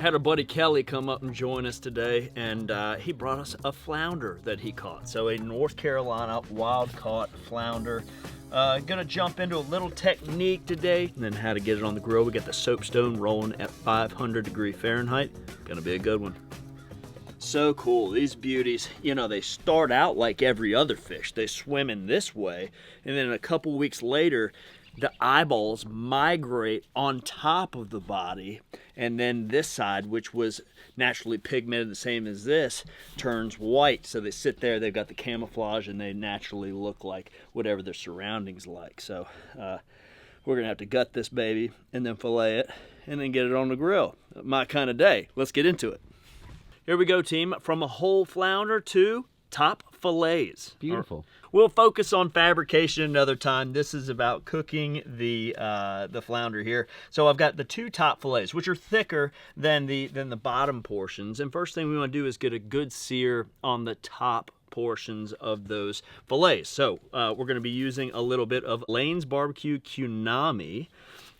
Had our buddy Kelly come up and join us today, and he brought us a flounder that he caught. So a North Carolina wild caught flounder. Gonna jump into a little technique today, and then how to get it on the grill. We got the soapstone rolling at 500°F. Gonna be a good one. So cool, these beauties, you know, they start out like every other fish. They swim in this way, and then a couple weeks later, the eyeballs migrate on top of the body, and then this side, which was naturally pigmented the same as this, turns white. So they sit there, they've got the camouflage, and they naturally look like whatever their surroundings like. So we're gonna have to gut this baby and then fillet it and then get it on the grill. My kind of day. Let's get into it. Here we go, team. From a whole flounder to top fillets. Beautiful. We'll focus on fabrication another time. This is about cooking the flounder here. So I've got the two top fillets, which are thicker than the bottom portions. And first thing we want to do is get a good sear on the top portions of those fillets. So we're going to be using a little bit of Lanes BBQ Q-Nami.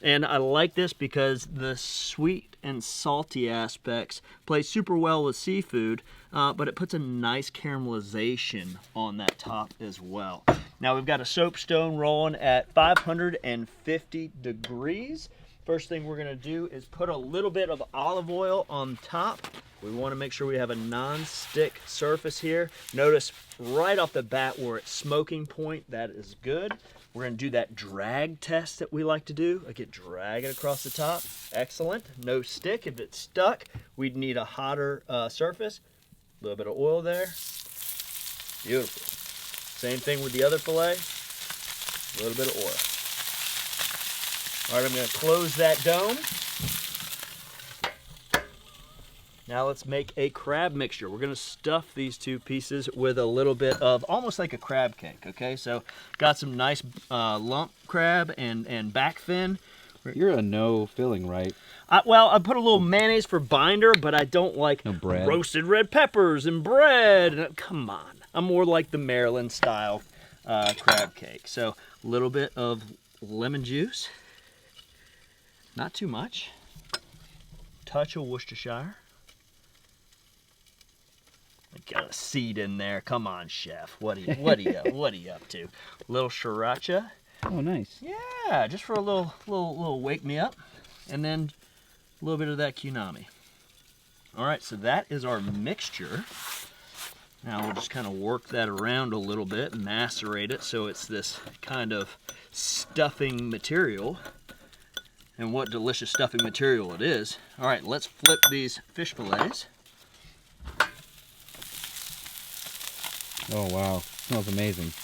And I like this because the sweet and salty aspects play super well with seafood, but it puts a nice caramelization on that top as well. Now we've got a soapstone rolling at 550 degrees. First thing we're gonna do is put a little bit of olive oil on top. We wanna make sure we have a non-stick surface here. Notice right off the bat where it's smoking point, that is good. We're gonna do that drag test that we like to do. Again, drag it across the top. Excellent, no stick. If it's stuck, we'd need a hotter surface. A little bit of oil there. Beautiful. Same thing with the other fillet. A little bit of oil. All right, I'm gonna close that dome. Now let's make a crab mixture. We're gonna stuff these two pieces with a little bit of almost like a crab cake, okay? So got some nice lump crab and back fin. You're a no filling, right? Well, I put a little mayonnaise for binder, but I don't like roasted red peppers and bread. Come on, I'm more like the Maryland style crab cake. So a little bit of lemon juice, not too much. Touch of Worcestershire. Got a seed in there. Come on, chef. What are you up to? A little Sriracha. Oh, nice. Yeah, just for a little wake me up, and then a little bit of that Q-Nami. All right, so that is our mixture. Now we'll just kind of work that around a little bit and macerate it so it's this kind of stuffing material. And what delicious stuffing material it is. All right, let's flip these fish fillets. Oh wow, smells amazing.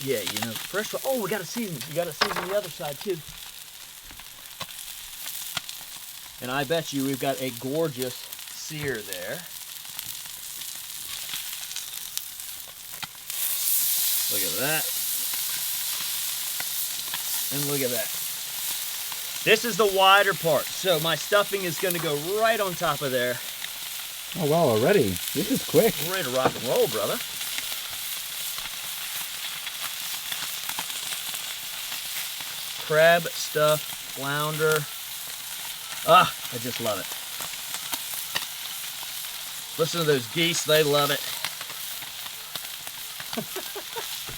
Yeah, you know, fresh. Oh, we got to season. You got to season the other side too. And I bet you we've got a gorgeous sear there. Look at that. And look at that. This is the wider part. So my stuffing is going to go right on top of there. Oh wow, already? This is quick. We're ready to rock and roll, brother. Crab Stuffed Flounder. Ah, I just love it. Listen to those geese, they love it.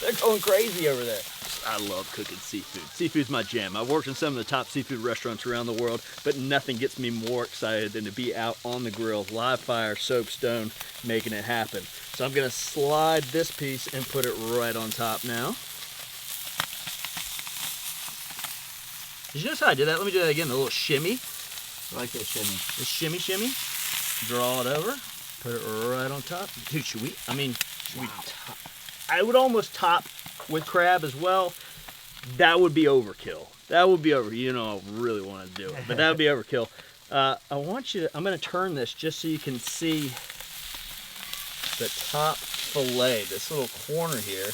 They're going crazy over there. I love cooking seafood. Seafood's my jam. I've worked in some of the top seafood restaurants around the world, but nothing gets me more excited than to be out on the grill, live fire, soapstone, making it happen. So I'm gonna slide this piece and put it right on top now. Did you notice how I did that? Let me do that again, a little shimmy. I like that shimmy. The shimmy, shimmy. Draw it over, put it right on top. Dude, should we top? I would almost top with crab as well. That would be overkill. That would be you know, I really want to do it, but that would be overkill. I'm gonna turn this just so you can see the top fillet, this little corner here.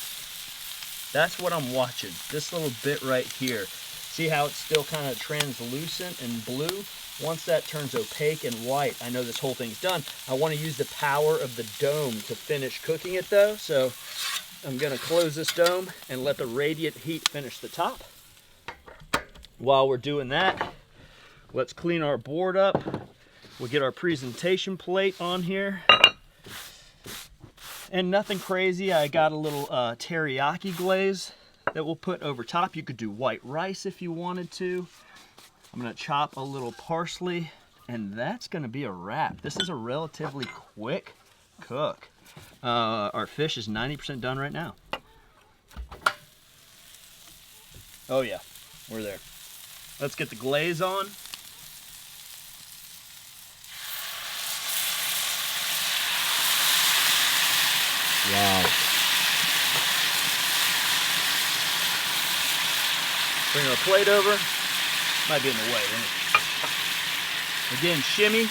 That's what I'm watching, this little bit right here. See how it's still kind of translucent and blue? Once that turns opaque and white, I know this whole thing's done. I want to use the power of the dome to finish cooking it though, so I'm gonna close this dome and let the radiant heat finish the top. While we're doing that, let's clean our board up. We'll get our presentation plate on here. And nothing crazy. I got a little teriyaki glaze that we'll put over top. You could do white rice if you wanted to. I'm gonna chop a little parsley, and that's gonna be a wrap. This is a relatively quick cook. Our fish is 90% done right now. Oh yeah, we're there. Let's get the glaze on. Wow. Bring our plate over. Might be in the way, isn't it? Again, shimmy.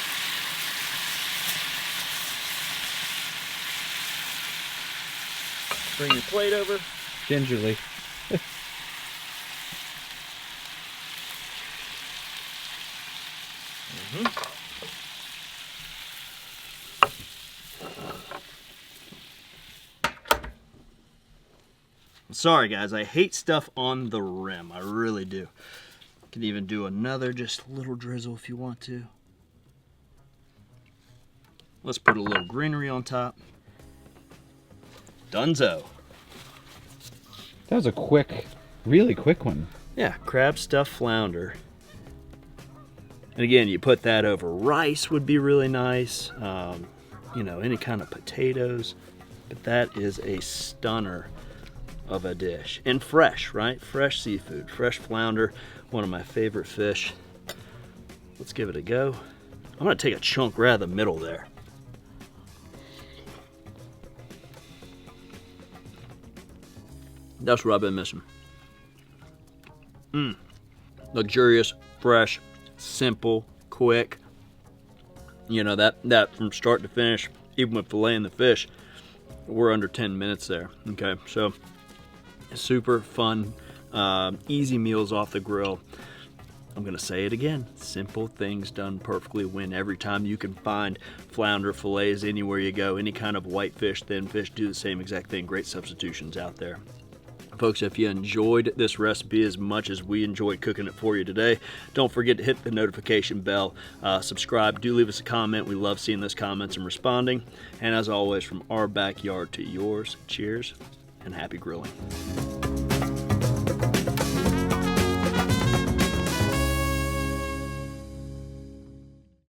Bring your plate over. Gingerly. Sorry guys, I hate stuff on the rim. I really do. Can even do another just little drizzle if you want to. Let's put a little greenery on top. Dunzo. That was a quick, really quick one. Yeah, crab stuffed flounder. And again, you put that over rice would be really nice. You know, any kind of potatoes. But that is a stunner of a dish. And fresh, right? Fresh seafood, fresh flounder, one of my favorite fish. Let's give it a go. I'm gonna take a chunk right out of the middle there. That's what I've been missing. Luxurious, fresh, simple, quick. You know, that from start to finish, even with filleting the fish, we're under 10 minutes there. Okay, so super fun, easy meals off the grill. I'm gonna say it again, simple things done perfectly win every time. You can find flounder fillets anywhere you go, any kind of white fish, thin fish, do the same exact thing. Great substitutions out there. Folks, if you enjoyed this recipe as much as we enjoyed cooking it for you today, don't forget to hit the notification bell, subscribe, do leave us a comment. We love seeing those comments and responding. And as always, from our backyard to yours, cheers and happy grilling.